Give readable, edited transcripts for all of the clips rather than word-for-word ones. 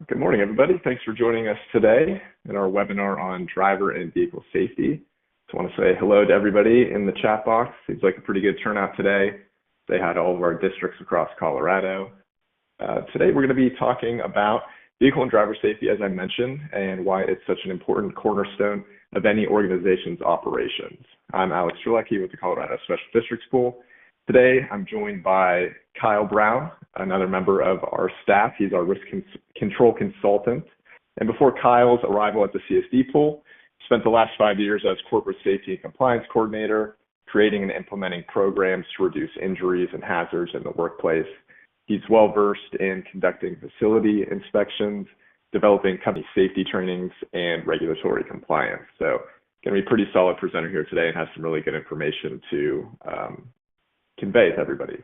Good morning, everybody. Thanks for joining us today in our webinar on driver and vehicle safety. Just want to say hello to everybody in the chat box. Seems like a pretty good turnout today. Say hi to all of our districts across Colorado. Today we're going to be talking about vehicle and driver safety, as I mentioned, and why it's such an important cornerstone of any organization's operations. I'm Alex Strzelecki with the Colorado Special Districts Pool. Today, I'm joined by Kyle Brown, another member of our staff. He's our risk control consultant. And before Kyle's arrival at the CSD pool, spent the last 5 years as corporate safety and compliance coordinator, creating and implementing programs to reduce injuries and hazards in the workplace. He's well-versed in conducting facility inspections, developing company safety trainings, and regulatory compliance. So going to be a pretty solid presenter here today and has some really good information to convey to everybody.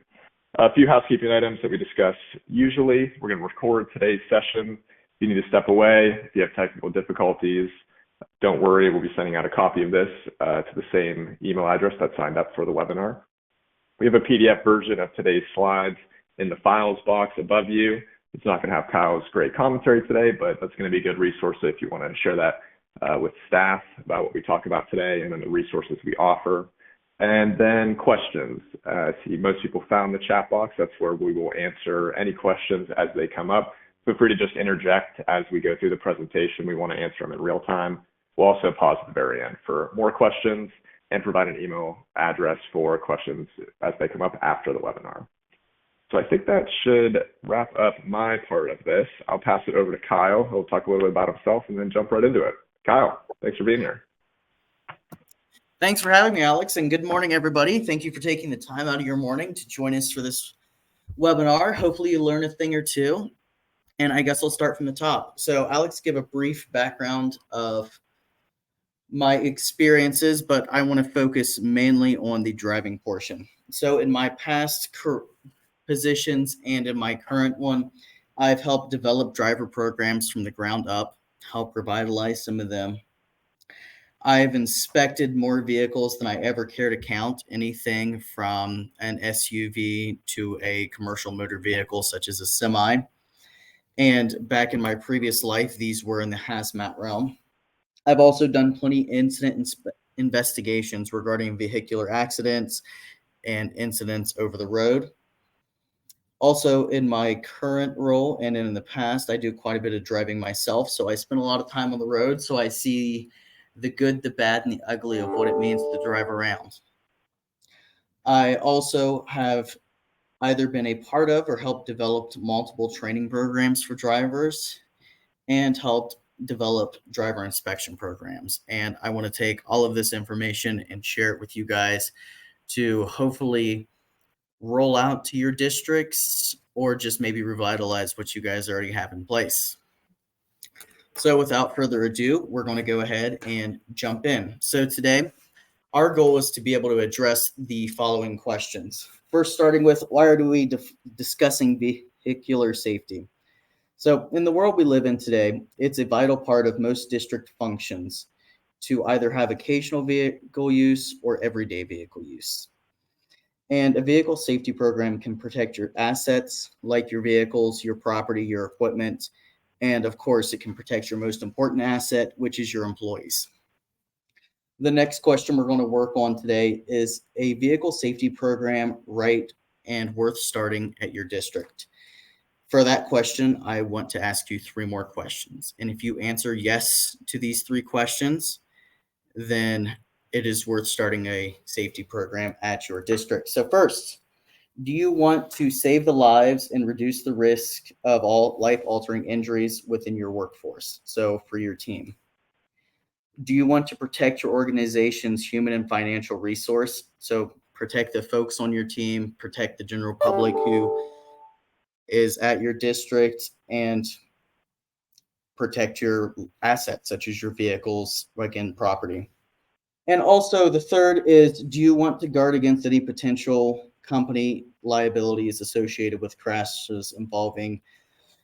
A few housekeeping items that we discuss usually. We're going to record today's session. If you need to step away, if you have technical difficulties, don't worry, we'll be sending out a copy of this to the same email address that signed up for the webinar. We have a PDF version of today's slides in the files box above you. It's not going to have Kyle's great commentary today, but that's going to be a good resource if you want to share that with staff about what we talk about today and then the resources we offer. And then questions. See, most people found the chat box. That's where we will answer any questions as they come up. Feel free to just interject as we go through the presentation. We want to answer them in real time. We'll also pause at the very end for more questions and provide an email address for questions as they come up after the webinar. So I think that should wrap up my part of this. I'll pass it over to Kyle. He'll talk a little bit about himself and then jump right into it. Kyle, thanks for being here. Thanks for having me, Alex, and good morning, everybody. Thank you for taking the time out of your morning to join us for this webinar. Hopefully you learn a thing or two, and I guess I'll start from the top. So Alex gave a brief background of my experiences, but I want to focus mainly on the driving portion. So in my past positions and in my current one, I've helped develop driver programs from the ground up, help revitalize some of them. I've inspected more vehicles than I ever care to count, anything from an SUV to a commercial motor vehicle such as a semi. And back in my previous life, these were in the hazmat realm. I've also done plenty incident investigations regarding vehicular accidents and incidents over the road. Also, in my current role and in the past, I do quite a bit of driving myself. So I spend a lot of time on the road. So I see the good, the bad, and the ugly of what it means to drive around. I also have either been a part of or helped develop multiple training programs for drivers and helped develop driver inspection programs. And I want to take all of this information and share it with you guys to hopefully roll out to your districts or just maybe revitalize what you guys already have in place. So without further ado, we're going to go ahead and jump in. So today, our goal is to be able to address the following questions. First, starting with, why are we discussing vehicular safety? So in the world we live in today, it's a vital part of most district functions to either have occasional vehicle use or everyday vehicle use. And a vehicle safety program can protect your assets, like your vehicles, your property, your equipment, and of course, it can protect your most important asset, which is your employees. The next question we're going to work on today is a vehicle safety program right and worth starting at your district? For that question, I want to ask you 3 more questions. And if you answer yes to these 3 questions, then it is worth starting a safety program at your district. So first, do you want to save the lives and reduce the risk of all life-altering injuries within your workforce? So for your team. Do you want to protect your organization's human and financial resource? So protect the folks on your team, protect the general public who is at your district, and protect your assets, such as your vehicles, like in property. And also the third is, do you want to guard against any potential company liabilities associated with crashes involving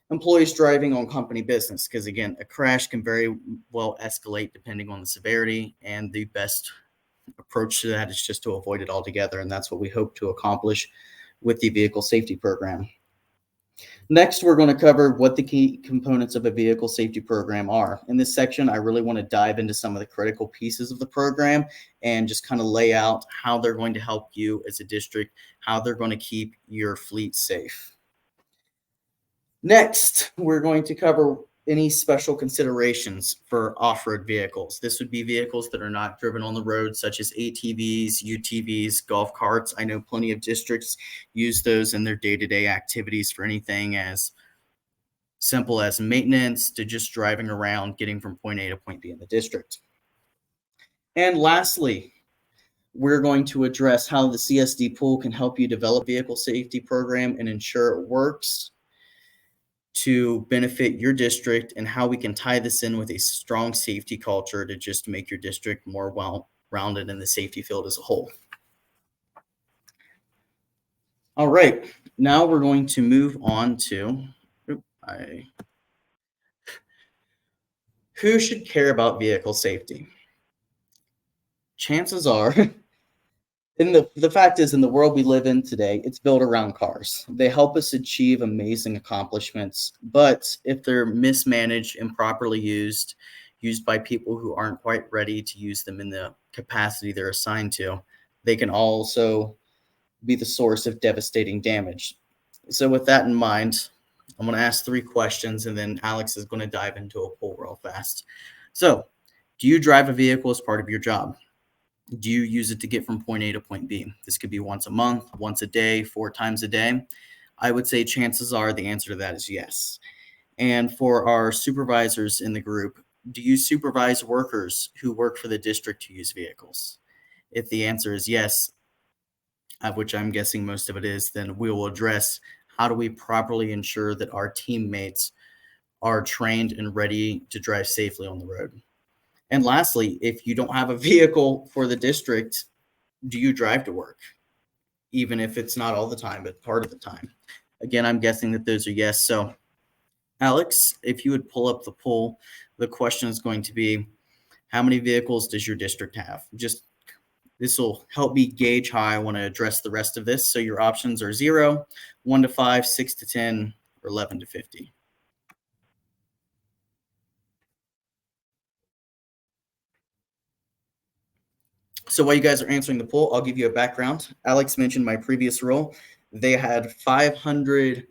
employees driving on company business? Because again, a crash can very well escalate depending on the severity, and the best approach to that is just to avoid it altogether. And that's what we hope to accomplish with the vehicle safety program. Next, we're going to cover what the key components of a vehicle safety program are. In this section, I really want to dive into some of the critical pieces of the program and just kind of lay out how they're going to help you as a district, how they're going to keep your fleet safe. Next, we're going to cover any special considerations for off-road vehicles. This would be vehicles that are not driven on the road, such as ATVs, UTVs, golf carts. I know plenty of districts use those in their day-to-day activities for anything as simple as maintenance to just driving around, getting from point A to point B in the district. And lastly, we're going to address how the CSD pool can help you develop a vehicle safety program and ensure it works to benefit your district, and how we can tie this in with a strong safety culture to just make your district more well-rounded in the safety field as a whole. All right, now we're going to move on to who should care about vehicle safety. Chances are, the fact is, in the world we live in today, it's built around cars. They help us achieve amazing accomplishments, but if they're mismanaged, improperly used by people who aren't quite ready to use them in the capacity they're assigned to, they can also be the source of devastating damage. So with that in mind, I'm going to ask 3 questions, and then Alex is going to dive into a poll real fast. So, do you drive a vehicle as part of your job? Do you use it to get from point A to point B? This could be once a month, once a day, 4 times a day. I would say chances are the answer to that is yes. And for our supervisors in the group, do you supervise workers who work for the district to use vehicles? If the answer is yes, which I'm guessing most of it is, then we will address how do we properly ensure that our teammates are trained and ready to drive safely on the road. And lastly, if you don't have a vehicle for the district, do you drive to work? Even if it's not all the time, but part of the time. Again, I'm guessing that those are yes. So, Alex, if you would pull up the poll, the question is going to be, how many vehicles does your district have? This will help me gauge how I want to address the rest of this. So your options are 0, 1 to 5, 6 to 10, or 11 to 50. So while you guys are answering the poll, I'll give you a background. Alex mentioned my previous role. They had 500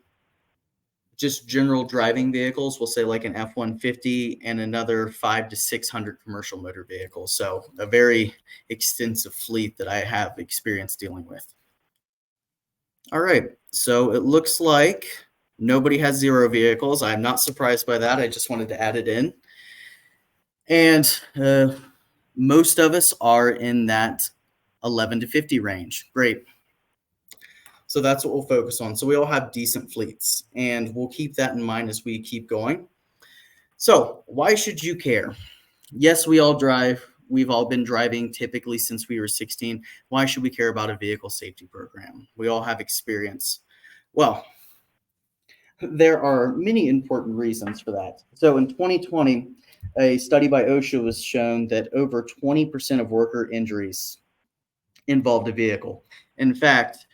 just general driving vehicles, we'll say like an F-150, and another 500 to 600 commercial motor vehicles. So a very extensive fleet that I have experience dealing with. All right, so it looks like nobody has 0 vehicles. I'm not surprised by that. I just wanted to add it in. And most of us are in that 11 to 50 range. Great. So that's what we'll focus on. So we all have decent fleets, and we'll keep that in mind as we keep going. So why should you care? Yes, we all drive. We've all been driving typically since we were 16. Why should we care about a vehicle safety program? We all have experience. Well, there are many important reasons for that. So in 2020, a study by OSHA was shown that over 20% of worker injuries involved a vehicle. In fact,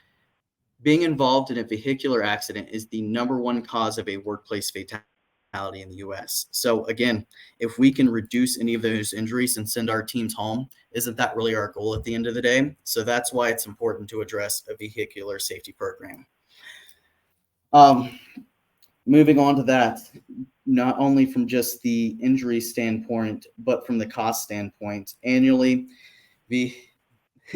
being involved in a vehicular accident is the #1 cause of a workplace fatality in the US. So again, if we can reduce any of those injuries and send our teams home, isn't that really our goal at the end of the day? So that's why it's important to address a vehicular safety program. Moving on to that, not only from just the injury standpoint, but from the cost standpoint, annually,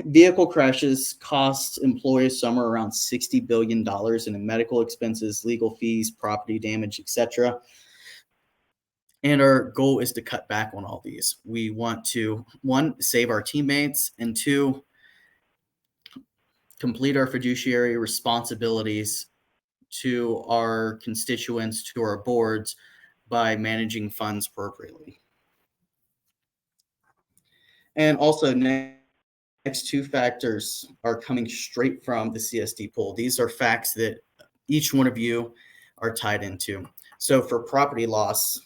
vehicle crashes cost employers somewhere around $60 billion in medical expenses, legal fees, property damage, etc. And our goal is to cut back on all these. We want to, 1, save our teammates, and 2, complete our fiduciary responsibilities to our constituents, to our boards, by managing funds appropriately. And also, next 2 factors are coming straight from the CSD pool. These are facts that each one of you are tied into. So for property loss,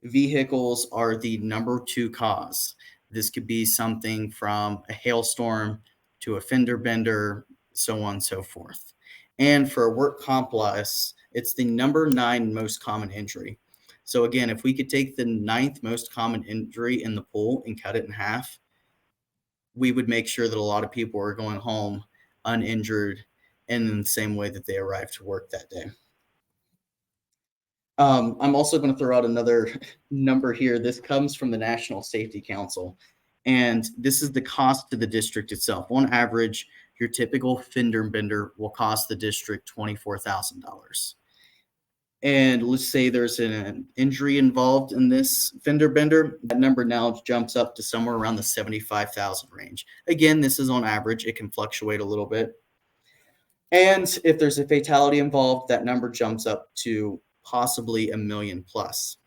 vehicles are the #2 cause. This could be something from a hailstorm to a fender bender, so on and so forth. And for work comp loss, It's the number 9 most common injury. So again, if we could take the 9th most common injury in the pool and cut it in half, we would make sure that a lot of people are going home uninjured and in the same way that they arrived to work that day. I'm also going to throw out another number here. This comes from the National Safety Council, and this is the cost to the district itself. On average, your typical fender bender will cost the district $24,000. And let's say there's an injury involved in this fender bender, that number now jumps up to somewhere around the 75,000 range. Again, this is on average. It can fluctuate a little bit. And if there's a fatality involved, that number jumps up to possibly $1 million plus.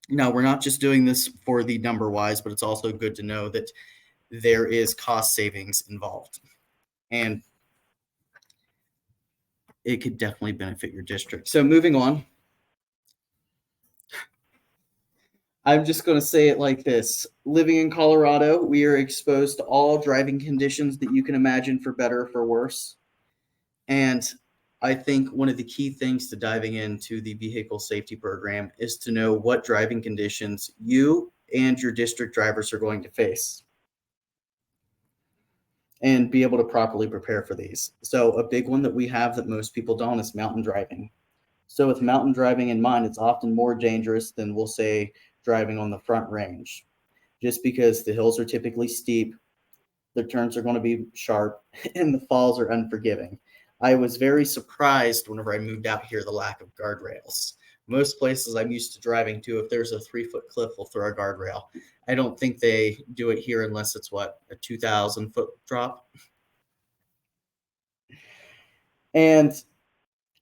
Now, we're not just doing this for the number wise, but it's also good to know that there is cost savings involved. And it could definitely benefit your district. So moving on, I'm just going to say it like this. Living in Colorado, we are exposed to all driving conditions that you can imagine, for better or for worse. And I think one of the key things to diving into the vehicle safety program is to know what driving conditions you and your district drivers are going to face and be able to properly prepare for these. So a big one that we have that most people don't is mountain driving. So with mountain driving in mind, it's often more dangerous than, we'll say, driving on the front range, just because the hills are typically steep, the turns are going to be sharp, and the falls are unforgiving. I was very surprised whenever I moved out here, the lack of guardrails. Most places I'm used to driving to, if there's a 3-foot cliff, we'll throw a guardrail. I don't think they do it here unless it's a 2,000-foot drop. And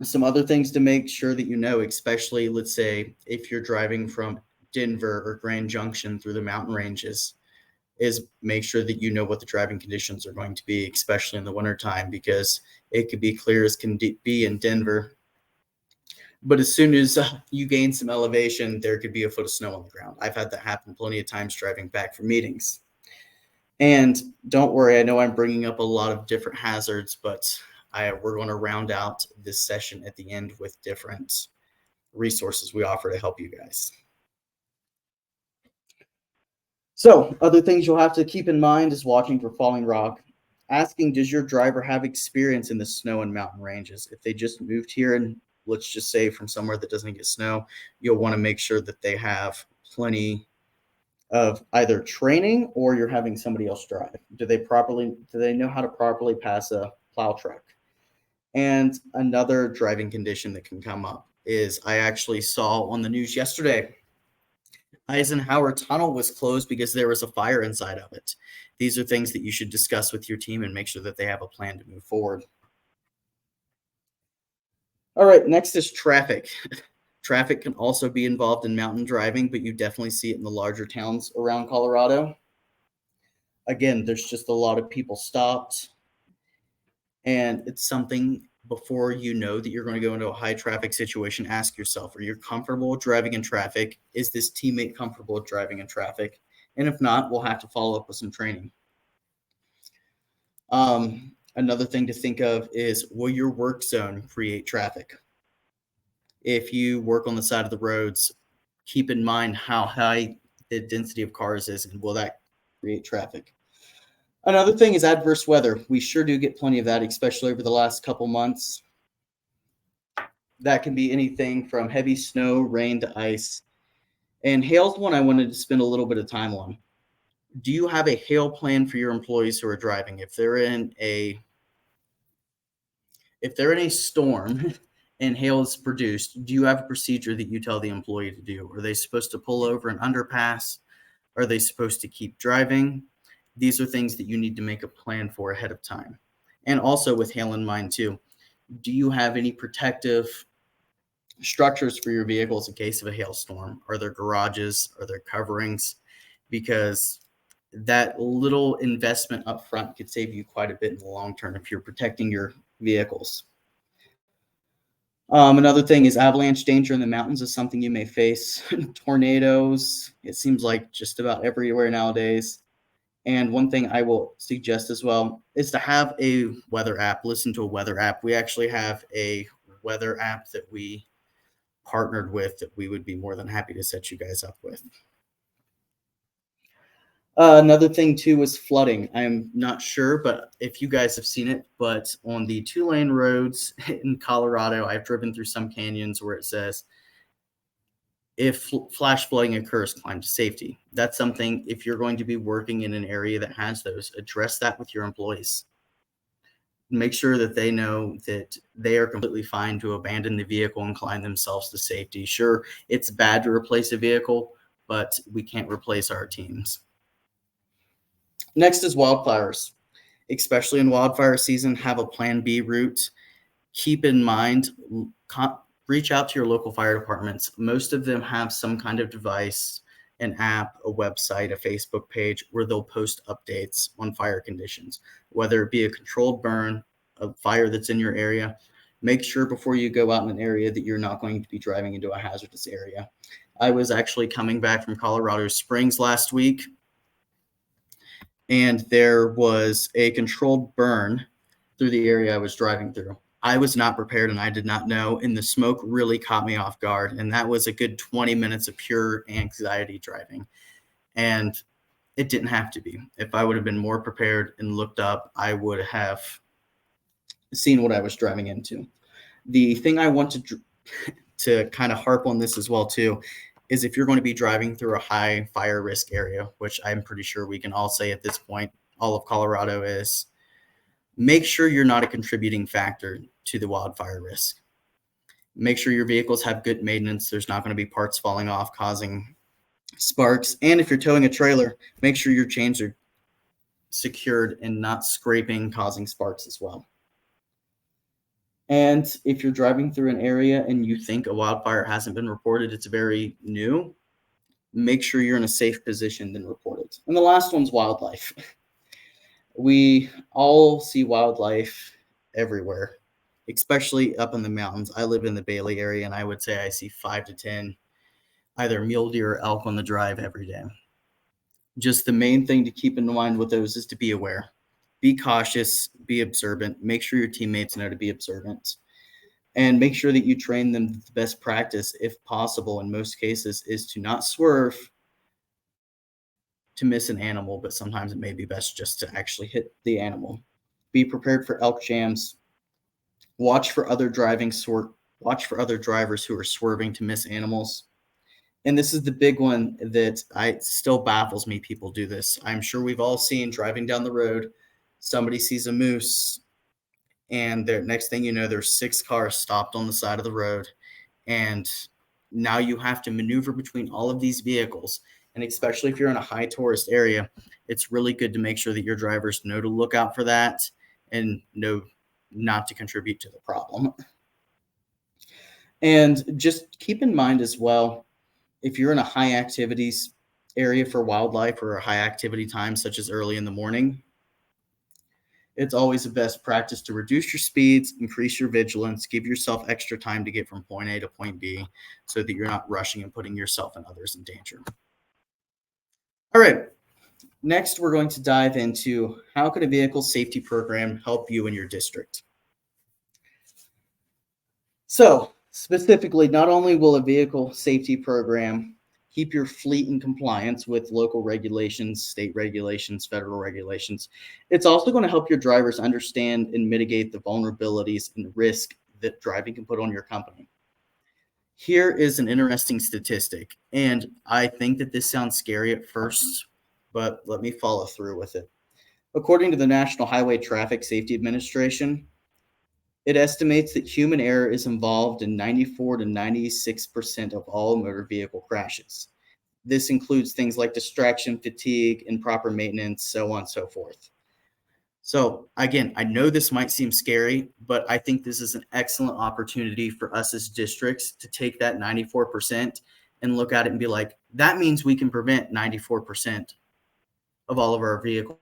some other things to make sure that you know, especially, let's say, if you're driving from Denver or Grand Junction through the mountain ranges, is make sure that you know what the driving conditions are going to be, especially in the wintertime, because it could be clear as can be in Denver. But as soon as you gain some elevation, there could be a foot of snow on the ground. I've had that happen plenty of times driving back from meetings. And don't worry, I know I'm bringing up a lot of different hazards, but we're going to round out this session at the end with different resources we offer to help you guys. So other things you'll have to keep in mind is watching for falling rock. Asking, does your driver have experience in the snow and mountain ranges? If they just moved here and let's just say from somewhere that doesn't get snow, you'll want to make sure that they have plenty of either training or you're having somebody else drive. Do they know how to properly pass a plow truck? And another driving condition that can come up is, I actually saw on the news yesterday, Eisenhower Tunnel was closed because there was a fire inside of it. These are things that you should discuss with your team and make sure that they have a plan to move forward. All right, next is traffic. Traffic can also be involved in mountain driving, but you definitely see it in the larger towns around Colorado. Again, there's just a lot of people stopped. And it's something, before you know that you're going to go into a high traffic situation, ask yourself, are you comfortable driving in traffic? Is this teammate comfortable driving in traffic? And if not, we'll have to follow up with some training. Another thing to think of is, will your work zone create traffic? If you work on the side of the roads, keep in mind how high the density of cars is, and will that create traffic? Another thing is adverse weather. We sure do get plenty of that, especially over the last couple months. That can be anything from heavy snow, rain to ice. And hail's one I wanted to spend a little bit of time on. Do you have a hail plan for your employees who are driving? If they're in a storm and hail is produced, do you have a procedure that you tell the employee to do? Are they supposed to pull over an underpass? Are they supposed to keep driving? These are things that you need to make a plan for ahead of time. And also with hail in mind too, do you have any protective structures for your vehicles in case of a hailstorm? Are there garages? Are there coverings? Because that little investment up front could save you quite a bit in the long term if you're protecting your vehicles. Another thing is avalanche danger in the mountains is something you may face. Tornadoes, it seems like just about everywhere nowadays. And one thing I will suggest as well is to have a weather app. Listen to a weather app. We actually have a weather app that we partnered with that we would be more than happy to set you guys up with. Another thing too was flooding. I'm not sure, but if you guys have seen it, but on the 2-lane roads in Colorado, I've driven through some canyons where it says, if flash flooding occurs, climb to safety. That's something, if you're going to be working in an area that has those, address that with your employees. Make sure that they know that they are completely fine to abandon the vehicle and climb themselves to safety. Sure, it's bad to replace a vehicle, but we can't replace our teams. Next is wildfires. Especially in wildfire season, have a plan B route. Keep in mind, reach out to your local fire departments. Most of them have some kind of device, an app, a website, a Facebook page where they'll post updates on fire conditions, whether it be a controlled burn, a fire that's in your area. Make sure before you go out in an area that you're not going to be driving into a hazardous area. I was actually coming back from Colorado Springs last week, and there was a controlled burn through the area I was driving through. I was not prepared and I did not know, and the smoke really caught me off guard. And that was a good 20 minutes of pure anxiety driving. And it didn't have to be. If I would have been more prepared and looked up, I would have seen what I was driving into. The thing I want to kind of harp on this as well too is if you're going to be driving through a high fire risk area, which I'm pretty sure we can all say at this point, all of Colorado is, make sure you're not a contributing factor to the wildfire risk. Make sure your vehicles have good maintenance. There's not going to be parts falling off causing sparks. And if you're towing a trailer, make sure your chains are secured and not scraping, causing sparks as well. And if you're driving through an area and you think a wildfire hasn't been reported, it's very new, make sure you're in a safe position, then report it. And the last one's wildlife. We all see wildlife everywhere, especially up in the mountains. I live in the Bailey area, and I would say I see 5 to 10 either mule deer or elk on the drive every day. Just the main thing to keep in mind with those is to be aware. Be cautious, be observant, make sure your teammates know to be observant, and make sure that you train them. The best practice, if possible, in most cases, is to not swerve to miss an animal, but sometimes it may be best just to actually hit the animal. Be prepared for elk jams. Watch for other drivers who are swerving to miss animals. And this is the big one that still baffles me. People do this. I'm sure we've all seen driving down the road, somebody sees a moose, and the next thing you know, there's 6 cars stopped on the side of the road. And now you have to maneuver between all of these vehicles. And especially if you're in a high tourist area, it's really good to make sure that your drivers know to look out for that and know not to contribute to the problem. And just keep in mind as well, if you're in a high activities area for wildlife or a high activity time, such as early in the morning, it's always the best practice to reduce your speeds, increase your vigilance, give yourself extra time to get from point A to point B so that you're not rushing and putting yourself and others in danger. All right, next we're going to dive into how could a vehicle safety program help you in your district? So specifically, not only will a vehicle safety program keep your fleet in compliance with local regulations, state regulations, federal regulations, it's also going to help your drivers understand and mitigate the vulnerabilities and risk that driving can put on your company. Here is an interesting statistic, and I think that this sounds scary at first, but let me follow through with it. According to the National Highway Traffic Safety Administration, it estimates that human error is involved in 94 to 96% of all motor vehicle crashes. This includes things like distraction, fatigue, improper maintenance, so on and so forth. So again, I know this might seem scary, but I think this is an excellent opportunity for us as districts to take that 94% and look at it and be like, that means we can prevent 94% of all of our vehicle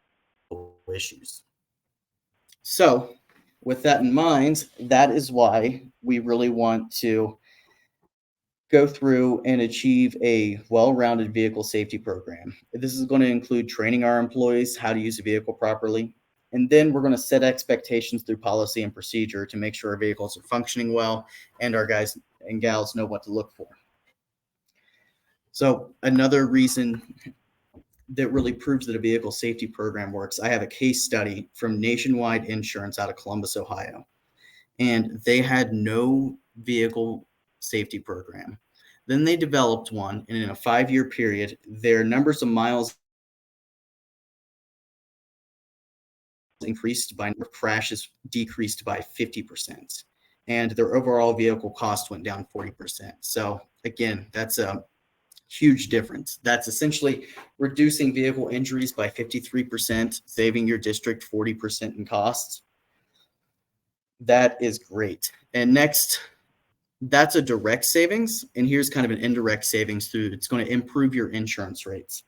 issues. So with that in mind, that is why we really want to go through and achieve a well-rounded vehicle safety program. This is going to include training our employees how to use a vehicle properly, And then we're going to set expectations through policy and procedure to make sure our vehicles are functioning well and our guys and gals know what to look for. So another reason that really proves that a vehicle safety program works, I have a case study from Nationwide Insurance out of Columbus, Ohio. And they had no vehicle safety program. Then they developed one, and in a 5-year period, their numbers of miles increased by crashes decreased by 50%, and their overall vehicle cost went down 40%. So again, that's a huge difference. That's essentially reducing vehicle injuries by 53%, saving your district 40% in costs. That is great. And next, that's a direct savings. And here's kind of an indirect savings through it's going to improve your insurance rates.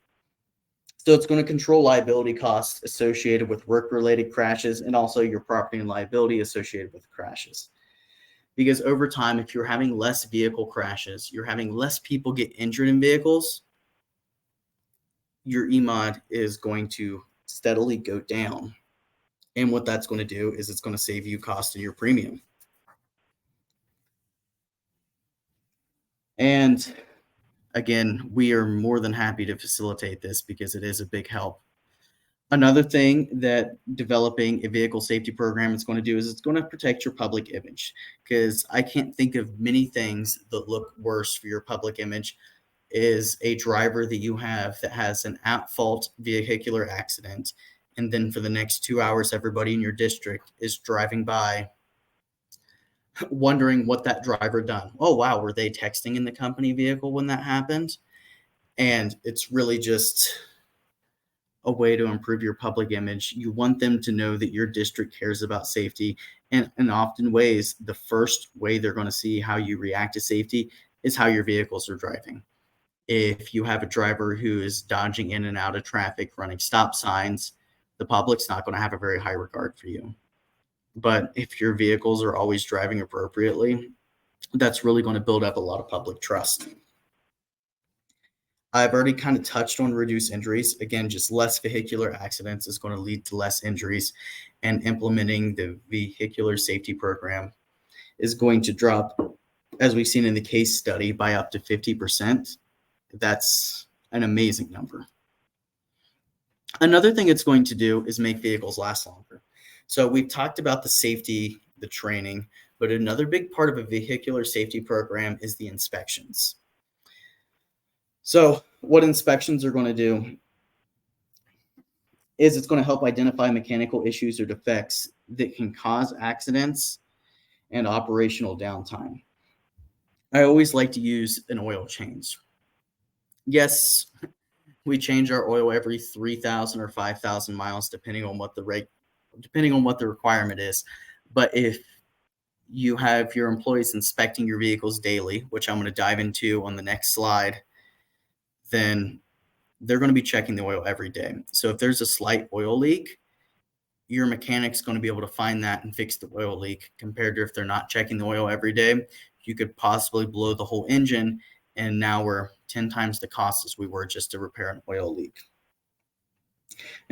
So it's going to control liability costs associated with work-related crashes and also your property and liability associated with crashes. Because over time, if you're having less vehicle crashes, you're having less people get injured in vehicles, your EMOD is going to steadily go down. And what that's going to do is it's going to save you cost in your premium. And again, we are more than happy to facilitate this because it is a big help. Another thing that developing a vehicle safety program is going to do is it's going to protect your public image, because I can't think of many things that look worse for your public image is a driver that you have that has an at-fault vehicular accident, and then for the next 2 hours, everybody in your district is driving by wondering what that driver done. Oh, wow, were they texting in the company vehicle when that happened? And it's really just a way to improve your public image. You want them to know that your district cares about safety. And in often ways, the first way they're going to see how you react to safety is how your vehicles are driving. If you have a driver who is dodging in and out of traffic, running stop signs, the public's not going to have a very high regard for you. But if your vehicles are always driving appropriately, that's really going to build up a lot of public trust. I've already kind of touched on reduced injuries. Again, just less vehicular accidents is going to lead to less injuries, and implementing the vehicular safety program is going to drop, as we've seen in the case study, by up to 50%. That's an amazing number. Another thing it's going to do is make vehicles last longer. So we've talked about the safety, the training, but another big part of a vehicular safety program is the inspections. So what inspections are going to do is it's going to help identify mechanical issues or defects that can cause accidents and operational downtime. I always like to use an oil change. Yes, we change our oil every 3,000 or 5,000 miles, depending on what the requirement is. But if you have your employees inspecting your vehicles daily, which I'm going to dive into on the next slide, then they're going to be checking the oil every day. So if there's a slight oil leak, your mechanic's going to be able to find that and fix the oil leak, compared to if they're not checking the oil every day, you could possibly blow the whole engine, and now we're 10 times the cost as we were just to repair an oil leak.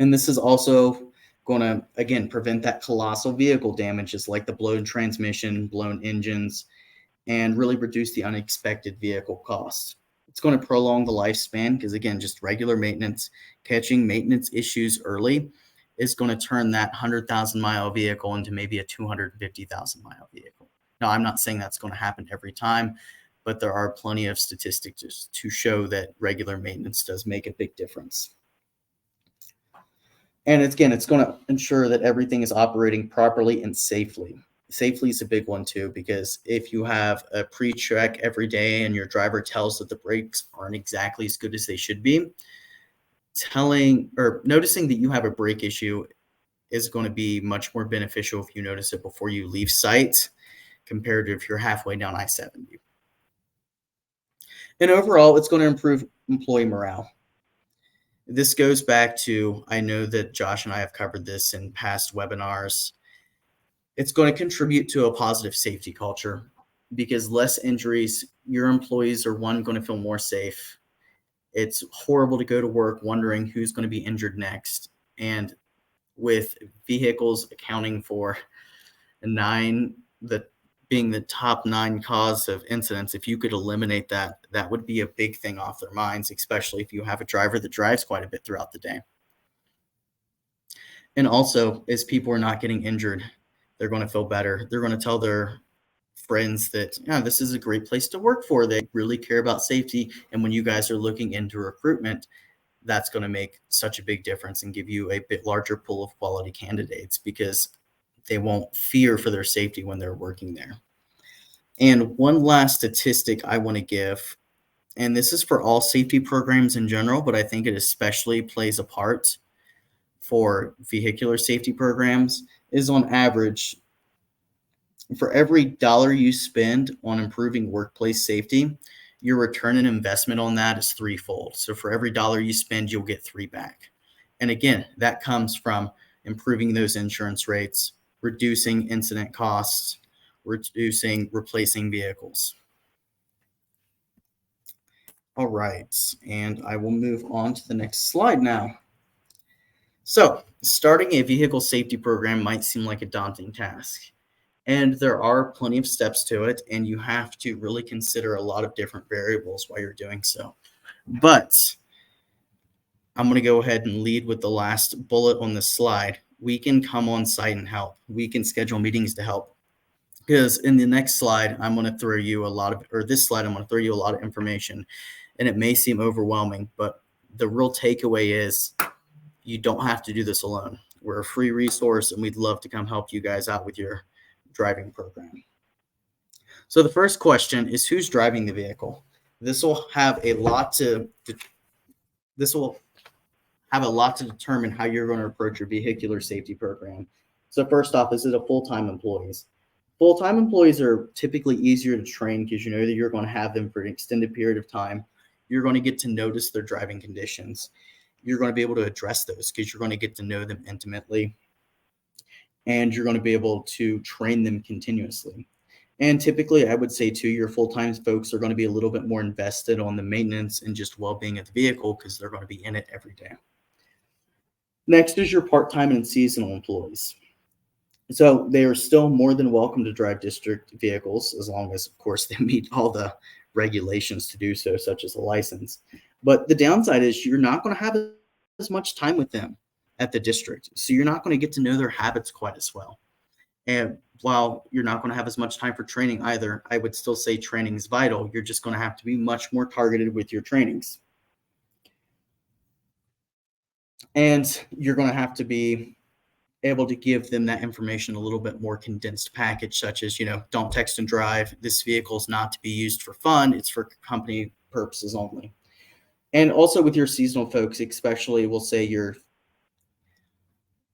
And this is also going to, again, prevent that colossal vehicle damages like the blown transmission, blown engines, and really reduce the unexpected vehicle costs. It's going to prolong the lifespan because, again, just regular maintenance, catching maintenance issues early is going to turn that 100,000-mile vehicle into maybe a 250,000-mile vehicle. Now, I'm not saying that's going to happen every time, but there are plenty of statistics to show that regular maintenance does make a big difference. And again, it's going to ensure that everything is operating properly and safely. Safely is a big one too, because if you have a pre-check every day and your driver tells that the brakes aren't exactly as good as they should be, noticing that you have a brake issue is going to be much more beneficial if you notice it before you leave site compared to if you're halfway down I-70. And overall, it's going to improve employee morale. This goes back to, I know that Josh and I have covered this in past webinars. It's going to contribute to a positive safety culture, because less injuries, your employees are going to feel more safe. It's horrible to go to work wondering who's going to be injured next. And with vehicles accounting for being the top 9 cause of incidents. If you could eliminate that, that would be a big thing off their minds, especially if you have a driver that drives quite a bit throughout the day. And also, as people are not getting injured, they're going to feel better. They're going to tell their friends that, yeah, this is a great place to work for. They really care about safety. And when you guys are looking into recruitment, that's going to make such a big difference and give you a bit larger pool of quality candidates, because they won't fear for their safety when they're working there. And one last statistic I want to give, and this is for all safety programs in general, but I think it especially plays a part for vehicular safety programs, is on average, for every dollar you spend on improving workplace safety, your return on investment on that is threefold. So for every dollar you spend, you'll get 3 back. And again, that comes from improving those insurance rates, reducing incident costs, replacing vehicles. All right, and I will move on to the next slide now. So starting a vehicle safety program might seem like a daunting task, and there are plenty of steps to it, and you have to really consider a lot of different variables while you're doing so. But I'm going to go ahead and lead with the last bullet on this slide. We can come on site and help. We can schedule meetings to help. Because in the next slide, I'm going to throw you I'm going to throw you a lot of information, and it may seem overwhelming, but the real takeaway is you don't have to do this alone. We're a free resource, and we'd love to come help you guys out with your driving program. So the first question is, who's driving the vehicle? This will have a lot to determine how you're going to approach your vehicular safety program. So first off, is it a full-time employees? Full-time employees are typically easier to train because you know that you're going to have them for an extended period of time. You're going to get to notice their driving conditions. You're going to be able to address those because you're going to get to know them intimately. And you're going to be able to train them continuously. And typically, I would say too, your full-time folks are going to be a little bit more invested on the maintenance and just well-being of the vehicle because they're going to be in it every day. Next is your part-time and seasonal employees. So they are still more than welcome to drive district vehicles, as long as, of course, they meet all the regulations to do so, such as a license. But the downside is you're not going to have as much time with them at the district. So you're not going to get to know their habits quite as well. And while you're not going to have as much time for training either, I would still say training is vital. You're just going to have to be much more targeted with your trainings. And you're going to have to be able to give them that information a little bit more condensed package, such as, don't text and drive. This vehicle is not to be used for fun. It's for company purposes only. And also with your seasonal folks, especially we'll say your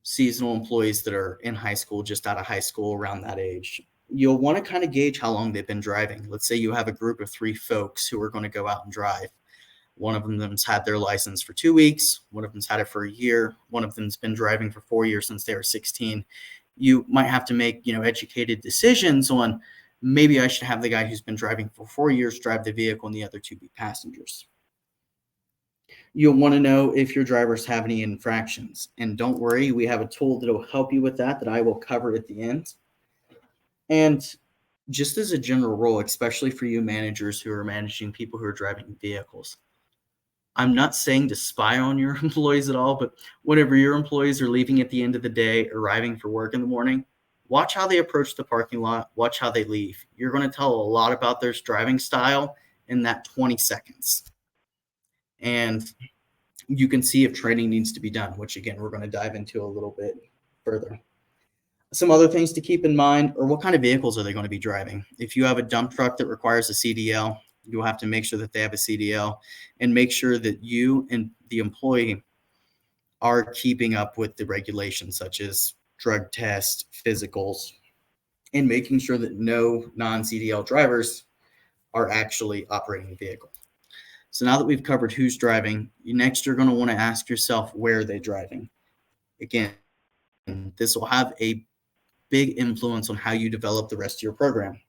seasonal employees that are in high school, just out of high school, around that age, you'll want to kind of gauge how long they've been driving. Let's say you have a group of 3 folks who are going to go out and drive. One of them's had their license for 2 weeks. One of them's had it for a year. One of them's been driving for 4 years since they were 16. You might have to make, educated decisions on, maybe I should have the guy who's been driving for 4 years drive the vehicle and the other 2 be passengers. You'll want to know if your drivers have any infractions. And don't worry, we have a tool that will help you with that I will cover at the end. And just as a general rule, especially for you managers who are managing people who are driving vehicles, I'm not saying to spy on your employees at all, but whenever your employees are leaving at the end of the day, arriving for work in the morning, watch how they approach the parking lot, watch how they leave. You're going to tell a lot about their driving style in that 20 seconds. And you can see if training needs to be done, which again, we're going to dive into a little bit further. Some other things to keep in mind are, what kind of vehicles are they going to be driving? If you have a dump truck that requires a CDL, you'll have to make sure that they have a CDL, and make sure that you and the employee are keeping up with the regulations, such as drug tests, physicals, and making sure that no non-CDL drivers are actually operating the vehicle. So now that we've covered who's driving, next you're going to want to ask yourself, where are they driving? Again, this will have a big influence on how you develop the rest of your program.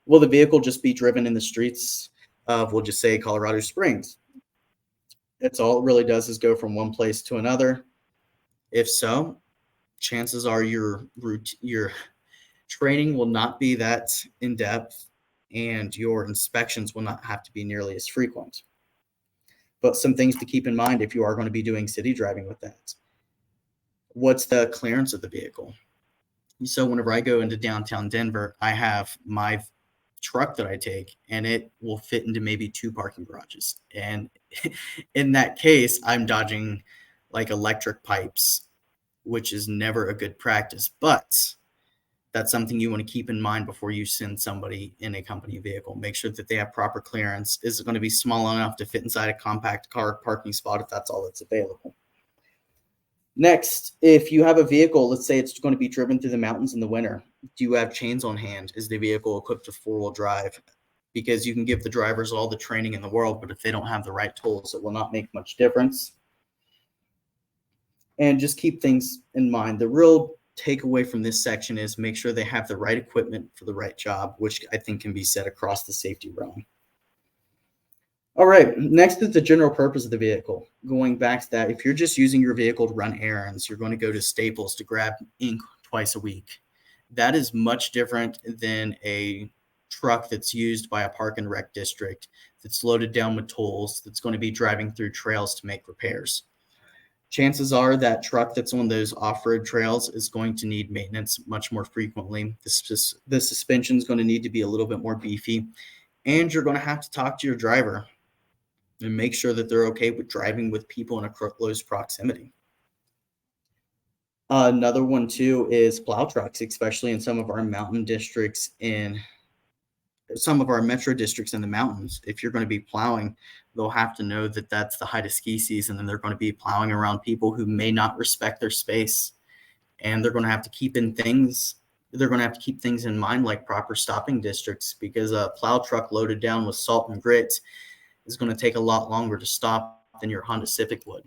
Will the vehicle just be driven in the streets of, we'll just say, Colorado Springs? That's all it really does, is go from one place to another. If so, chances are your training will not be that in depth and your inspections will not have to be nearly as frequent. But some things to keep in mind if you are going to be doing city driving with that. What's the clearance of the vehicle? So whenever I go into downtown Denver, I have my truck that I take, and it will fit into maybe 2 parking garages. And in that case, I'm dodging like electric pipes, which is never a good practice. But that's something you want to keep in mind before you send somebody in a company vehicle. Make sure that they have proper clearance. Is it going to be small enough to fit inside a compact car parking spot if that's all that's available? Next, if you have a vehicle, let's say it's going to be driven through the mountains in the winter, do you have chains on hand? Is the vehicle equipped with 4-wheel drive? Because you can give the drivers all the training in the world, but if they don't have the right tools, it will not make much difference. And just keep things in mind. The real takeaway from this section is make sure they have the right equipment for the right job, which I think can be said across the safety realm. All right, next is the general purpose of the vehicle. Going back to that, if you're just using your vehicle to run errands, you're going to go to Staples to grab ink twice a week. That is much different than a truck that's used by a park and rec district that's loaded down with tools that's going to be driving through trails to make repairs. Chances are that truck that's on those off-road trails is going to need maintenance much more frequently. The suspension is going to need to be a little bit more beefy, and you're going to have to talk to your driver and make sure that they're okay with driving with people in a close proximity. Another one too is plow trucks, especially in some of our mountain districts, in some of our metro districts in the mountains. If you're going to be plowing, they'll have to know that that's the height of ski season, and they're going to be plowing around people who may not respect their space, and they're going to have to keep things in mind, like proper stopping districts, because a plow truck loaded down with salt and grit is going to take a lot longer to stop than your Honda Civic would.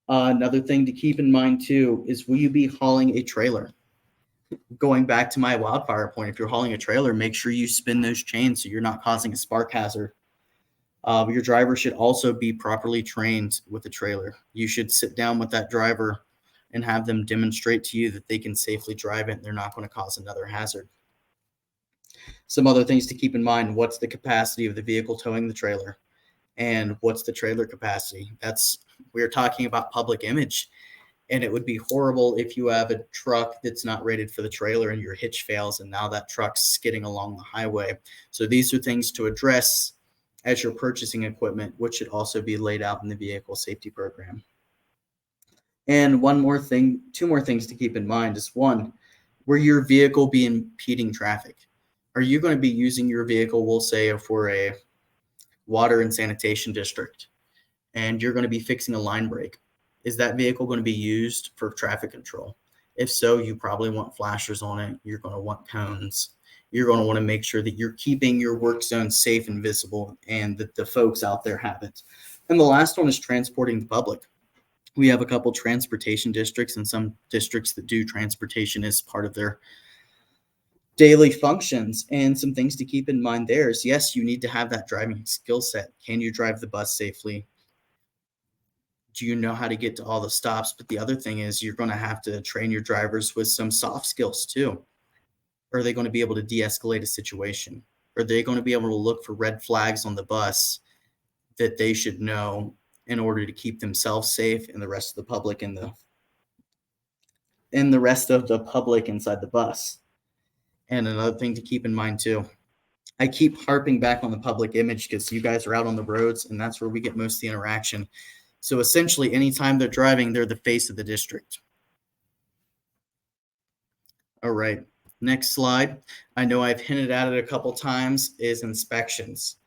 Another thing to keep in mind too is, will you be hauling a trailer? Going back to my wildfire point, if you're hauling a trailer, make sure you spin those chains so you're not causing a spark hazard. Your driver should also be properly trained with the trailer. You should sit down with that driver and have them demonstrate to you that they can safely drive it and they're not going to cause another hazard. Some other things to keep in mind: what's the capacity of the vehicle towing the trailer, and what's the trailer capacity? We're talking about public image, and it would be horrible if you have a truck that's not rated for the trailer and your hitch fails and now that truck's skidding along the highway. So these are things to address as you're purchasing equipment, which should also be laid out in the vehicle safety program. And two more things to keep in mind is: one, will your vehicle be impeding traffic? Are you going to be using your vehicle, we'll say, for a water and sanitation district, and you're going to be fixing a line break? Is that vehicle going to be used for traffic control? If so, you probably want flashers on it. You're going to want cones. You're going to want to make sure that you're keeping your work zone safe and visible, and that the folks out there have it. And the last one is transporting the public. We have a couple transportation districts, and some districts that do transportation as part of their daily functions. And some things to keep in mind there is, yes, you need to have that driving skill set. Can you drive the bus safely? Do you know how to get to all the stops? But the other thing is, you're going to have to train your drivers with some soft skills too. Are they going to be able to de-escalate a situation? Are they going to be able to look for red flags on the bus that they should know in order to keep themselves safe and the rest of the public inside the bus? And another thing to keep in mind too, I keep harping back on the public image because you guys are out on the roads, and that's where we get most of the interaction. So essentially, anytime they're driving, they're the face of the district. All right, next slide. I know I've hinted at it a couple times, is inspections.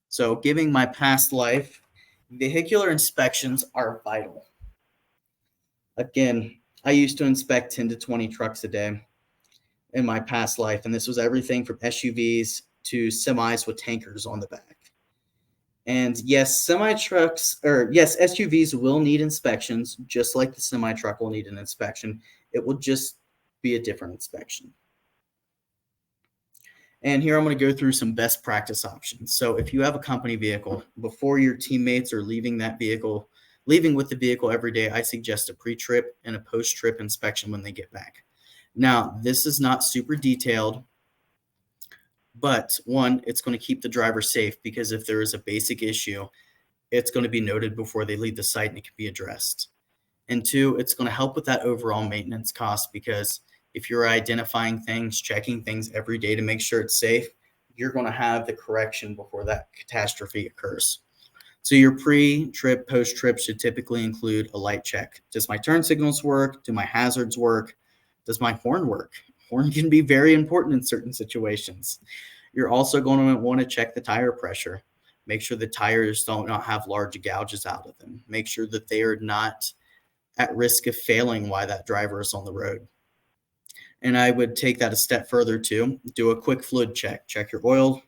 So given my past life, vehicular inspections are vital. Again, I used to inspect 10 to 20 trucks a day in my past life, and this was everything from SUVs to semis with tankers on the back. And yes, SUVs will need inspections, just like the semi truck will need an inspection. It will just be a different inspection. And here I'm going to go through some best practice options. So if you have a company vehicle, before your teammates are leaving leaving with the vehicle every day, I suggest a pre-trip and a post-trip inspection when they get back. Now, this is not super detailed, but one, it's going to keep the driver safe because if there is a basic issue, it's going to be noted before they leave the site and it can be addressed. And two, it's going to help with that overall maintenance cost because if you're identifying things, checking things every day to make sure it's safe, you're going to have the correction before that catastrophe occurs. So your pre-trip, post-trip should typically include a light check. Does my turn signals work? Do my hazards work? Does my horn work? Horn can be very important in certain situations. You're also going to want to check the tire pressure. Make sure the tires don't not have large gouges out of them. Make sure that they are not at risk of failing while that driver is on the road. And I would take that a step further too. Do a quick fluid check. Check your oil,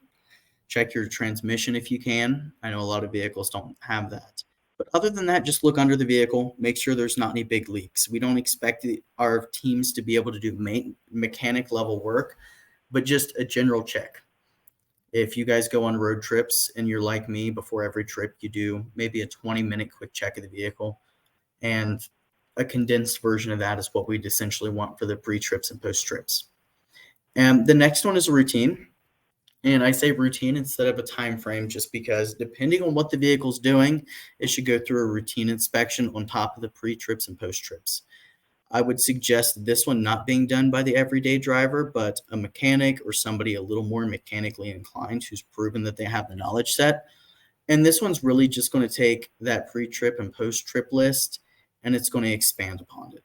check your transmission if you can. I know a lot of vehicles don't have that. But other than that, just look under the vehicle, make sure there's not any big leaks. We don't expect our teams to be able to do mechanic level work, but just a general check. If you guys go on road trips and you're like me, before every trip, you do maybe a 20-minute quick check of the vehicle. And a condensed version of that is what we'd essentially want for the pre-trips and post-trips. And the next one is a routine. And I say routine instead of a time frame just because depending on what the vehicle's doing, it should go through a routine inspection on top of the pre-trips and post-trips. I would suggest this one not being done by the everyday driver, but a mechanic or somebody a little more mechanically inclined who's proven that they have the knowledge set. And this one's really just going to take that pre-trip and post-trip list and it's going to expand upon it.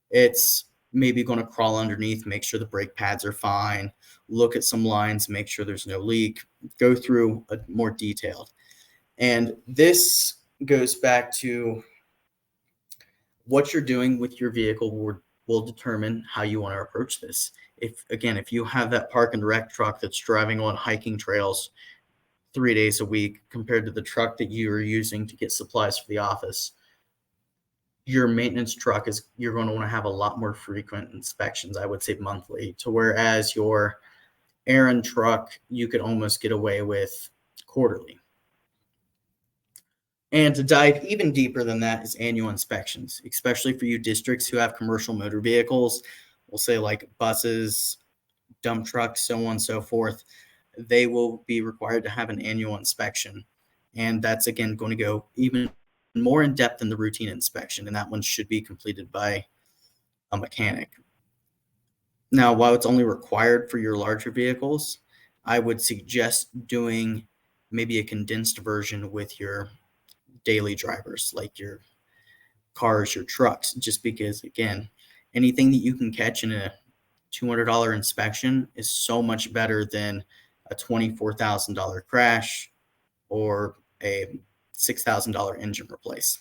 It's maybe going to crawl underneath, make sure the brake pads are fine, look at some lines, make sure there's no leak, go through a more detailed. And this goes back to what you're doing with your vehicle will determine how you want to approach this. If you have that park and rec truck that's driving on hiking trails 3 days a week compared to the truck that you are using to get supplies for the office, your maintenance truck you're going to want to have a lot more frequent inspections, I would say monthly, to whereas your errand truck, you could almost get away with quarterly. And to dive even deeper than that is annual inspections, especially for you districts who have commercial motor vehicles, we'll say like buses, dump trucks, so on and so forth. They will be required to have an annual inspection. And that's, again, going to go even more in depth than the routine inspection. And that one should be completed by a mechanic. Now, while it's only required for your larger vehicles, I would suggest doing maybe a condensed version with your daily drivers, like your cars, your trucks, just because, again, anything that you can catch in a $200 inspection is so much better than a $24,000 crash or a $6,000 engine replace.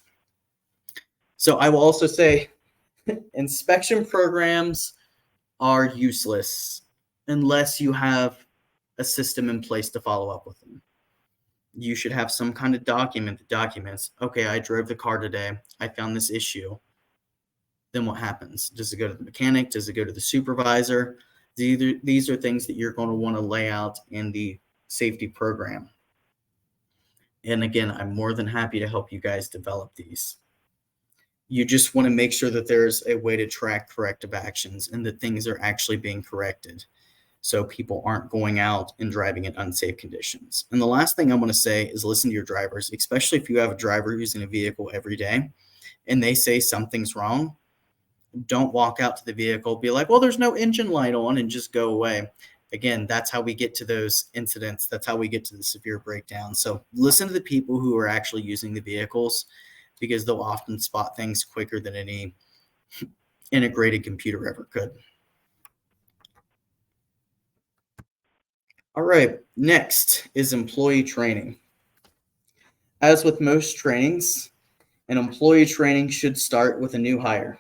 So I will also say inspection programs are useless unless you have a system in place to follow up with them. You should have some kind of document that documents, okay, I drove the car today, I found this issue. Then what happens? Does it go to the mechanic? Does it go to the supervisor? These are things that you're going to want to lay out in the safety program. And again, I'm more than happy to help you guys develop these. You just want to make sure that there's a way to track corrective actions and that things are actually being corrected, so people aren't going out and driving in unsafe conditions. And the last thing I'm going to say is listen to your drivers, especially if you have a driver who's in a vehicle every day and they say something's wrong. Don't walk out to the vehicle, be like, well, there's no engine light on, and just go away. Again, that's how we get to those incidents. That's how we get to the severe breakdown. So listen to the people who are actually using the vehicles because they'll often spot things quicker than any integrated computer ever could. All right, next is employee training. As with most trainings, an employee training should start with a new hire.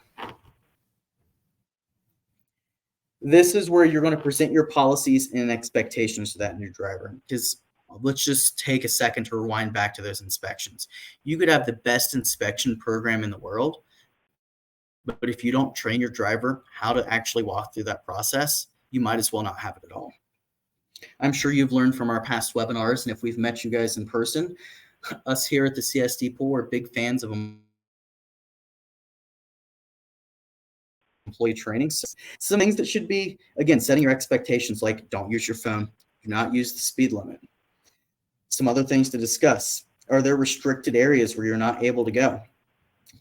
This is where you're going to present your policies and expectations to that new driver. Because let's just take a second to rewind back to those inspections. You could have the best inspection program in the world, but if you don't train your driver how to actually walk through that process, you might as well not have it at all. I'm sure you've learned from our past webinars, and if we've met you guys in person, us here at the CSD pool are big fans of employee training. So some things that should be, again, setting your expectations, like don't use your phone, do not use the speed limit. Some other things to discuss. Are there restricted areas where you're not able to go?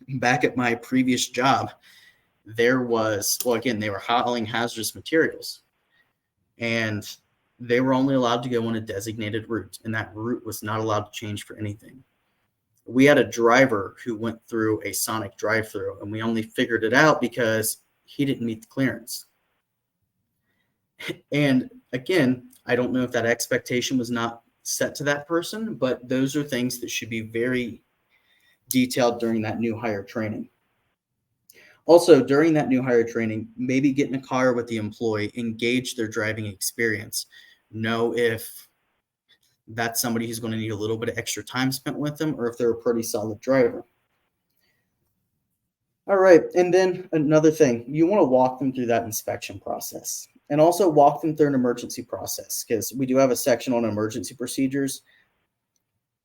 Back at my previous job, there was, well, again, they were hauling hazardous materials, and they were only allowed to go on a designated route, and that route was not allowed to change for anything. We had a driver who went through a Sonic drive-through, and we only figured it out because he didn't meet the clearance. And again, I don't know if that expectation was not set to that person, but those are things that should be very detailed during that new hire training. Also, during that new hire training, maybe get in a car with the employee, engage their driving experience, know if that's somebody who's going to need a little bit of extra time spent with them or if they're a pretty solid driver. All right, and then another thing, you want to walk them through that inspection process and also walk them through an emergency process, because we do have a section on emergency procedures.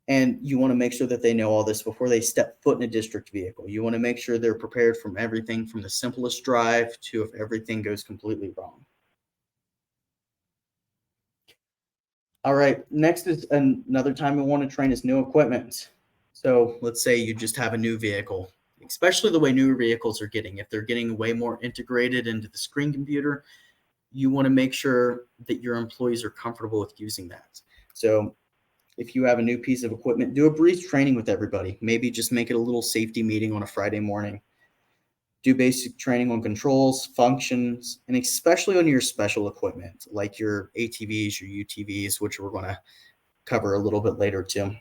And you want to make sure that they know all this before they step foot in a district vehicle. You want to make sure they're prepared from everything from the simplest drive to if everything goes completely wrong. All right, next is another time we want to train is new equipment. So let's say you just have a new vehicle, especially the way newer vehicles are getting. If they're getting way more integrated into the screen computer, you want to make sure that your employees are comfortable with using that. So if you have a new piece of equipment, do a brief training with everybody. Maybe just make it a little safety meeting on a Friday morning. Do basic training on controls, functions, and especially on your special equipment, like your ATVs, your UTVs, which we're going to cover a little bit later too.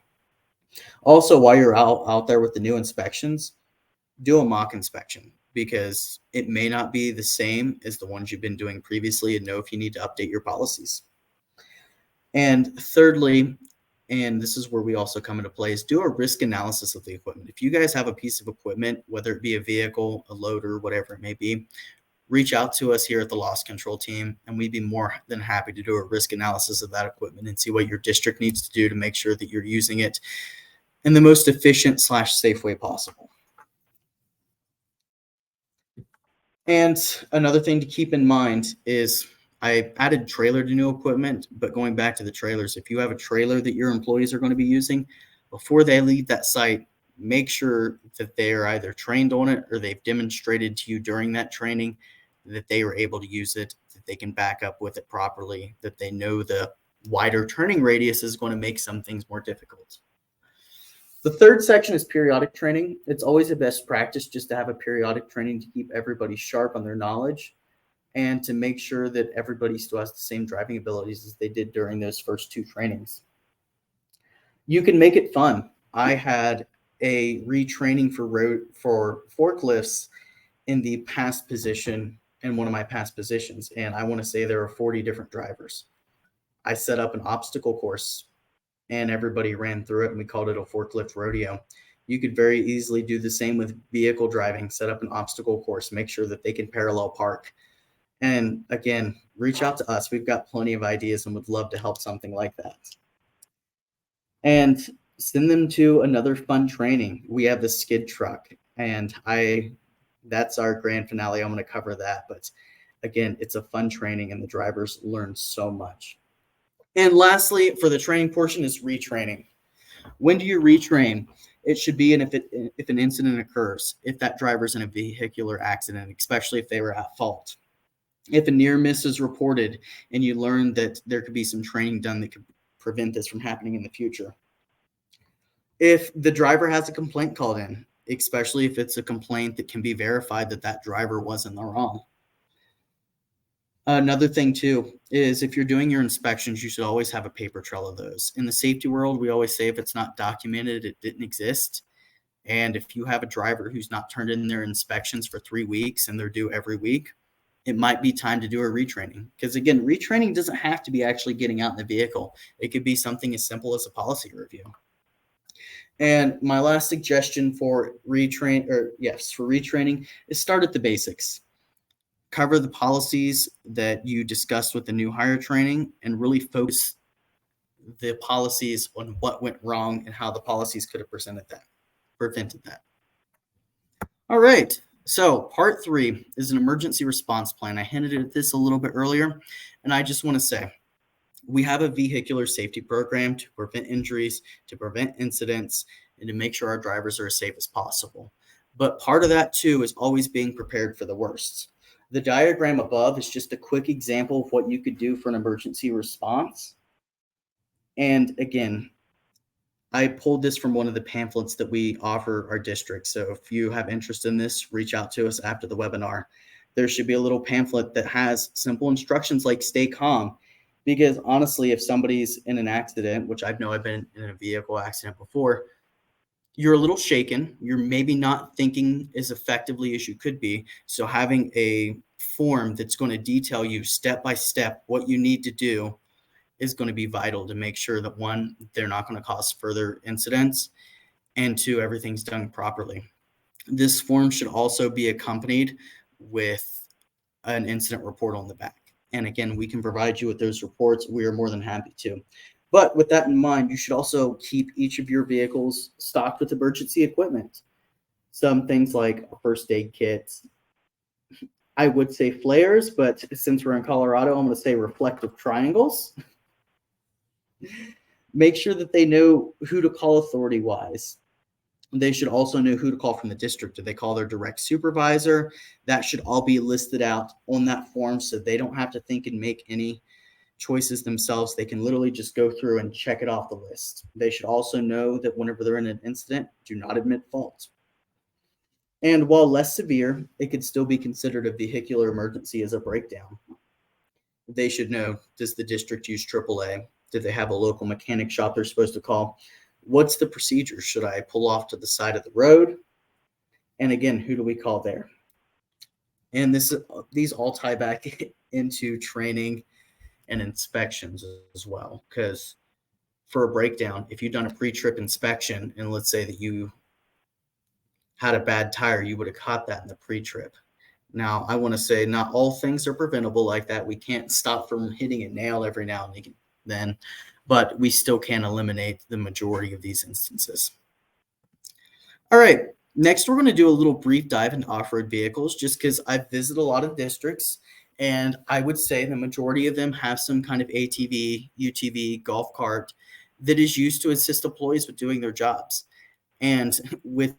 Also, while you're out there with the new inspections, do a mock inspection, because it may not be the same as the ones you've been doing previously, and know if you need to update your policies. And thirdly, and this is where we also come into play, is do a risk analysis of the equipment. If you guys have a piece of equipment, whether it be a vehicle, a loader, whatever it may be, reach out to us here at the loss control team, and we'd be more than happy to do a risk analysis of that equipment and see what your district needs to do to make sure that you're using it in the most efficient / safe way possible. And another thing to keep in mind is I added trailer to new equipment, but going back to the trailers, if you have a trailer that your employees are going to be using, before they leave that site, make sure that they are either trained on it or they've demonstrated to you during that training that they were able to use it, that they can back up with it properly, that they know the wider turning radius is going to make some things more difficult. The third section is periodic training. It's always a best practice just to have a periodic training to keep everybody sharp on their knowledge and to make sure that everybody still has the same driving abilities as they did during those first two trainings. You can make it fun. I had a retraining for forklifts in the past position, in one of my past positions, and I want to say there were 40 different drivers. I set up an obstacle course and everybody ran through it, and we called it a forklift rodeo. You could very easily do the same with vehicle driving, set up an obstacle course, make sure that they can parallel park. And again, reach out to us. We've got plenty of ideas and would love to help something like that. And send them to another fun training. We have the skid truck, and that's our grand finale. I'm going to cover that. But again, it's a fun training and the drivers learn so much. And lastly, for the training portion is retraining. When do you retrain? It should be if an incident occurs, if that driver's in a vehicular accident, especially if they were at fault. If a near miss is reported and you learn that there could be some training done that could prevent this from happening in the future. If the driver has a complaint called in, especially if it's a complaint that can be verified that that driver was in the wrong. Another thing too is if you're doing your inspections, you should always have a paper trail of those. In the safety world, we always say if it's not documented, it didn't exist. And if you have a driver who's not turned in their inspections for 3 weeks and they're due every week, it might be time to do a retraining. Because again, retraining doesn't have to be actually getting out in the vehicle. It could be something as simple as a policy review. And my last suggestion for retraining is start at the basics. Cover the policies that you discussed with the new hire training and really focus the policies on what went wrong and how the policies could have prevented that. All right. So part 3 is an emergency response plan. I hinted at this a little bit earlier, and I just want to say we have a vehicular safety program to prevent injuries, to prevent incidents, and to make sure our drivers are as safe as possible. But part of that too is always being prepared for the worst. The diagram above is just a quick example of what you could do for an emergency response. And again, I pulled this from one of the pamphlets that we offer our district. So if you have interest in this, reach out to us after the webinar. There should be a little pamphlet that has simple instructions like stay calm. Because honestly, if somebody's in an accident, which I know I've been in a vehicle accident before, you're a little shaken. You're maybe not thinking as effectively as you could be. So having a form that's going to detail you step by step what you need to do is going to be vital to make sure that, one, they're not going to cause further incidents, and two, everything's done properly. This form should also be accompanied with an incident report on the back. And again, we can provide you with those reports. We are more than happy to. But with that in mind, you should also keep each of your vehicles stocked with emergency equipment. Some things like a first aid kit. I would say flares, but since we're in Colorado, I'm going to say reflective triangles. Make sure that they know who to call authority wise. They should also know who to call from the district. Do they call their direct supervisor? That should all be listed out on that form so they don't have to think and make any choices themselves. They can literally just go through and check it off the list. They should also know that whenever they're in an incident, do not admit fault. And while less severe, it could still be considered a vehicular emergency as a breakdown. They should know, does the district use AAA? Do they have a local mechanic shop they're supposed to call? What's the procedure? Should I pull off to the side of the road? And again, who do we call there? And these all tie back into training and inspections as well. Because for a breakdown, if you've done a pre-trip inspection and let's say that you had a bad tire, you would have caught that in the pre-trip. Now, I want to say not all things are preventable like that. We can't stop from hitting a nail every now and then, but we still can eliminate the majority of these instances. All right, next we're going to do a little brief dive into off-road vehicles just because I've visited a lot of districts and I would say the majority of them have some kind of ATV, UTV, golf cart that is used to assist employees with doing their jobs. And with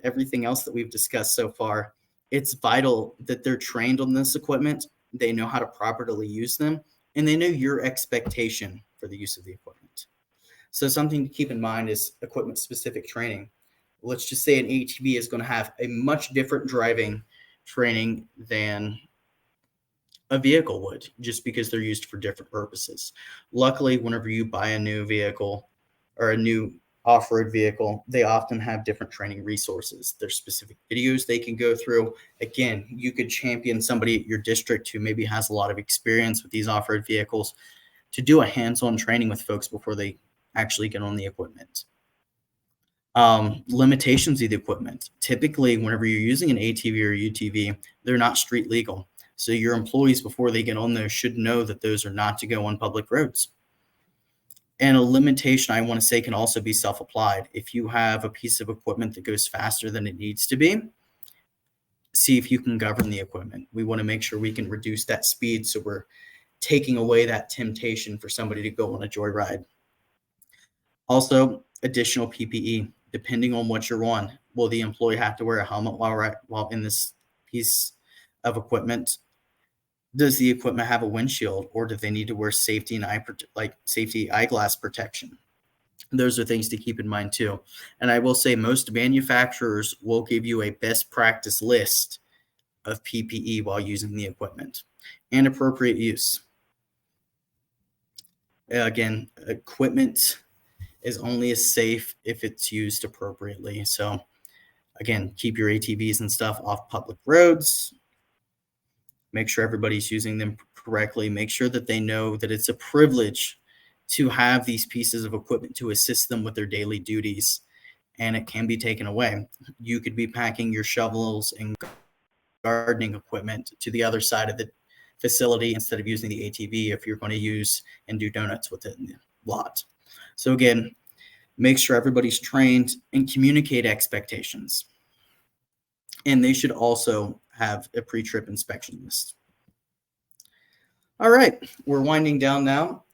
everything else that we've discussed so far, it's vital that they're trained on this equipment, they know how to properly use them, and they know your expectation for the use of the equipment. So something to keep in mind is equipment-specific training. Let's just say an ATV is going to have a much different driving training than a vehicle would, just because they're used for different purposes. Luckily, whenever you buy a new vehicle or a new off-road vehicle, they often have different training resources. There's specific videos they can go through. Again, you could champion somebody at your district who maybe has a lot of experience with these off-road vehicles to do a hands-on training with folks before they actually get on the equipment. Limitations of the equipment. Typically, whenever you're using an ATV or UTV, they're not street legal. So your employees, before they get on those, should know that those are not to go on public roads. And a limitation, I want to say, can also be self-applied. If you have a piece of equipment that goes faster than it needs to be, see if you can govern the equipment. We want to make sure we can reduce that speed so we're taking away that temptation for somebody to go on a joyride. Also, additional PPE, depending on what you're on. Will the employee have to wear a helmet while in this piece of equipment? Does the equipment have a windshield, or do they need to wear safety eyeglass protection? Those are things to keep in mind too. And I will say most manufacturers will give you a best practice list of PPE while using the equipment and appropriate use. Again, equipment is only as safe if it's used appropriately. So again, keep your ATVs and stuff off public roads. Make sure everybody's using them correctly. Make sure that they know that it's a privilege to have these pieces of equipment to assist them with their daily duties, and it can be taken away. You could be packing your shovels and gardening equipment to the other side of the facility instead of using the ATV if you're going to use and do donuts with it in the lot. So again, make sure everybody's trained and communicate expectations. and they should also have a pre-trip inspection list. All right, we're winding down now.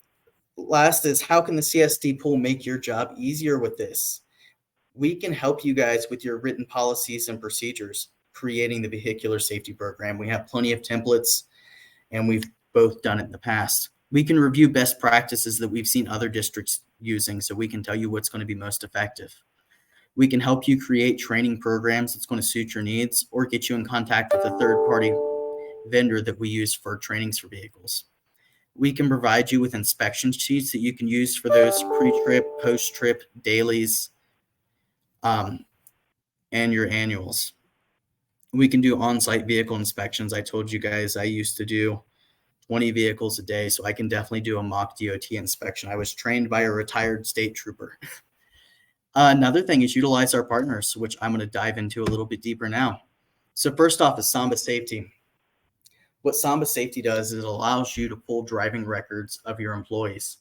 Last is, how can the CSD pool make your job easier with this? We can help you guys with your written policies and procedures, creating the vehicular safety program. We have plenty of templates, and we've both done it in the past. We can review best practices that we've seen other districts using, so we can tell you what's going to be most effective. We can help you create training programs that's going to suit your needs, or get you in contact with a third-party vendor that we use for trainings for vehicles. We can provide you with inspection sheets that you can use for those pre-trip, post-trip, dailies, and your annuals. We can do on-site vehicle inspections. I told you guys I used to do 20 vehicles a day, so I can definitely do a mock DOT inspection. I was trained by a retired state trooper. Another thing is utilize our partners, which I'm going to dive into a little bit deeper now. So first off is Samba Safety. What Samba Safety does is it allows you to pull driving records of your employees,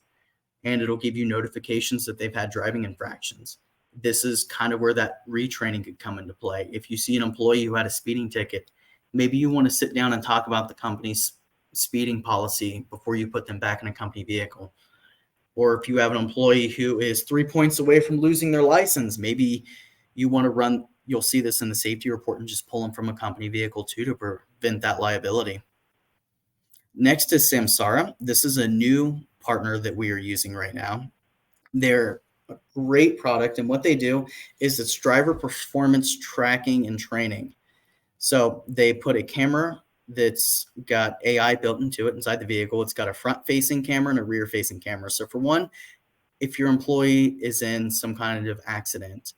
and it'll give you notifications that they've had driving infractions. This is kind of where that retraining could come into play. If you see an employee who had a speeding ticket, maybe you want to sit down and talk about the company's speeding policy before you put them back in a company vehicle. Or if you have an employee who is 3 points away from losing their license, maybe you want to run, you'll see this in the safety report, and just pull them from a company vehicle too to prevent that liability. Next is Samsara. This is a new partner that we are using right now. They're a great product, and what they do is it's driver performance tracking and training. So they put a camera that's got AI built into it inside the vehicle. It's got a front-facing camera and a rear-facing camera. So for one, if your employee is in some kind of accident,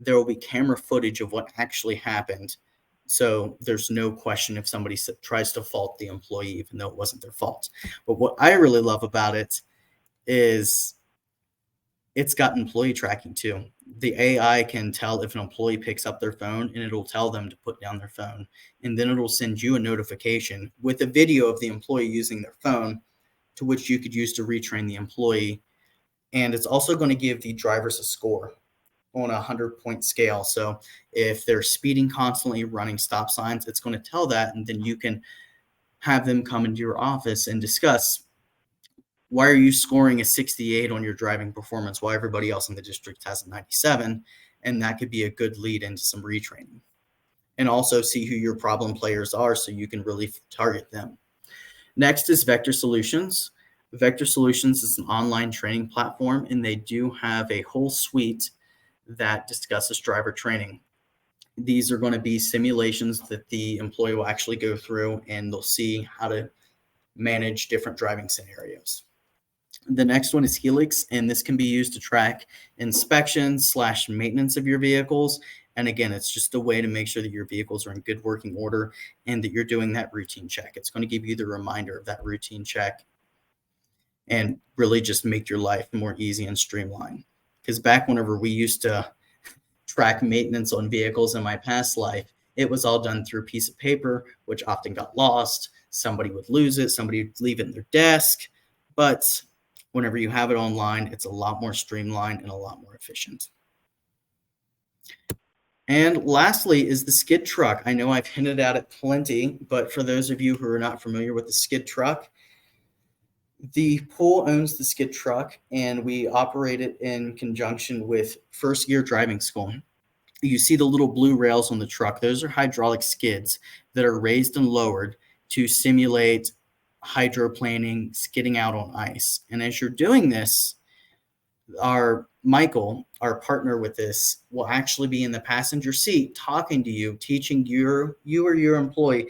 there will be camera footage of what actually happened. So there's no question if somebody tries to fault the employee, even though it wasn't their fault. But what I really love about it is it's got employee tracking too. The AI can tell if an employee picks up their phone, and it'll tell them to put down their phone. And then it'll send you a notification with a video of the employee using their phone, to which you could use to retrain the employee. And it's also going to give the drivers a score on a 100-point scale. So if they're speeding constantly, running stop signs, it's going to tell that. And then you can have them come into your office and discuss, why are you scoring a 68 on your driving performance while everybody else in the district has a 97? And that could be a good lead into some retraining. And also see who your problem players are, so you can really target them. Next is Vector Solutions. Vector Solutions is an online training platform, and they do have a whole suite that discusses driver training. These are going to be simulations that the employee will actually go through, and they'll see how to manage different driving scenarios. The next one is Helix, and this can be used to track inspections / maintenance of your vehicles. And again, it's just a way to make sure that your vehicles are in good working order and that you're doing that routine check. It's going to give you the reminder of that routine check and really just make your life more easy and streamlined. Because back whenever we used to track maintenance on vehicles in my past life, it was all done through a piece of paper, which often got lost. Somebody would lose it, somebody would leave it in their desk. But whenever you have it online, it's a lot more streamlined and a lot more efficient. And lastly is the skid truck. I know I've hinted at it plenty, but for those of you who are not familiar with the skid truck, the pool owns the skid truck, and we operate it in conjunction with First Gear Driving School. You see the little blue rails on the truck. Those are hydraulic skids that are raised and lowered to simulate hydroplaning, skidding out on ice. And as you're doing this, Michael, our partner with this, will actually be in the passenger seat talking to you, teaching you or your employee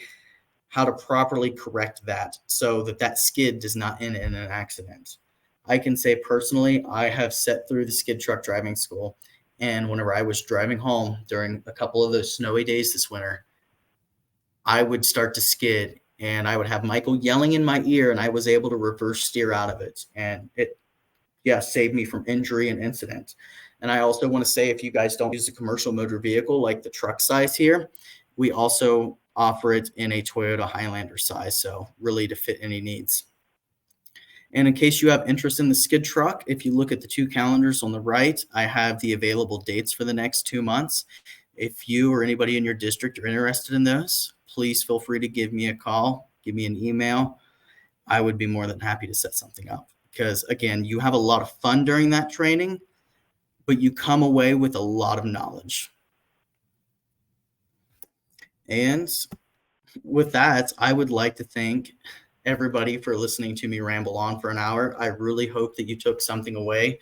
how to properly correct that so that skid does not end in an accident. I can say personally, I have sat through the skid truck driving school, and whenever I was driving home during a couple of those snowy days this winter, I would start to skid, and I would have Michael yelling in my ear, and I was able to reverse steer out of it. And it, saved me from injury and incident. And I also want to say, if you guys don't use a commercial motor vehicle like the truck size here, we also offer it in a Toyota Highlander size, so really to fit any needs. And in case you have interest in the skid truck, if you look at the two calendars on the right, I have the available dates for the next 2 months. If you or anybody in your district are interested in this, please feel free to give me a call, give me an email. I would be more than happy to set something up because, again, you have a lot of fun during that training, but you come away with a lot of knowledge. And with that, I would like to thank everybody for listening to me ramble on for an hour. I really hope that you took something away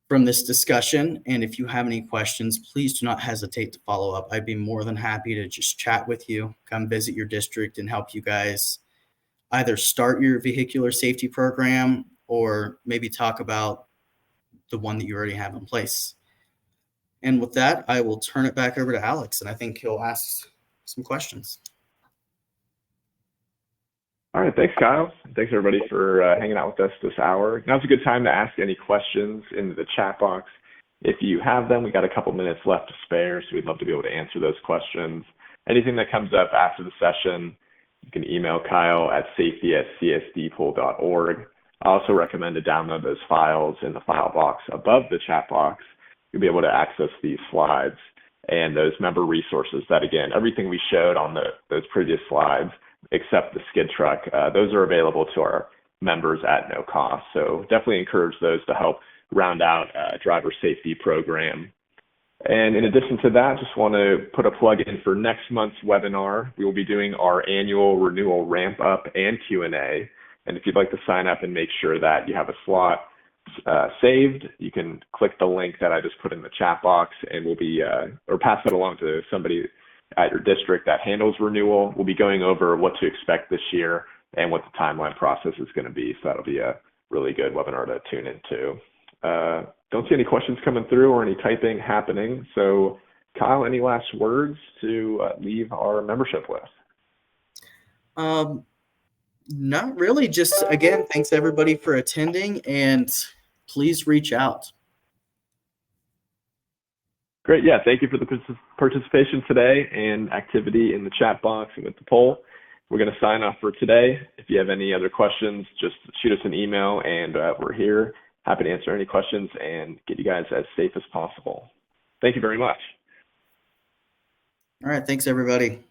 from this discussion. And if you have any questions, please do not hesitate to follow up. I'd be more than happy to just chat with you, come visit your district and help you guys either start your vehicular safety program or maybe talk about the one that you already have in place. And with that, I will turn it back over to Alex, and I think he'll ask some questions. All right, thanks, Kyle. Thanks, everybody, for hanging out with us this hour. Now's a good time to ask any questions in the chat box. If you have them, we got a couple minutes left to spare, so we'd love to be able to answer those questions. Anything that comes up after the session, you can email Kyle at safety@csdpool.org. I also recommend to download those files in the file box above the chat box. You'll be able to access these slides and those member resources that, again, everything we showed on those previous slides, except the skid truck, those are available to our members at no cost. So definitely encourage those to help round out a driver safety program. And in addition to that, just want to put a plug in for next month's webinar. We will be doing our annual renewal ramp up and Q&A. And if you'd like to sign up and make sure that you have a slot saved, you can click the link that I just put in the chat box, and we'll be, or pass that along to somebody at your district that handles renewal. We'll be going over what to expect this year and what the timeline process is going to be. So that'll be a really good webinar to tune into. Don't see any questions coming through or any typing happening. So Kyle, any last words to leave our membership with? Not really. Just, again, thanks everybody for attending, and please reach out. Great. Yeah. Thank you for the participation today and activity in the chat box and with the poll. We're going to sign off for today. If you have any other questions, just shoot us an email, and we're here. Happy to answer any questions and get you guys as safe as possible. Thank you very much. All right. Thanks, everybody.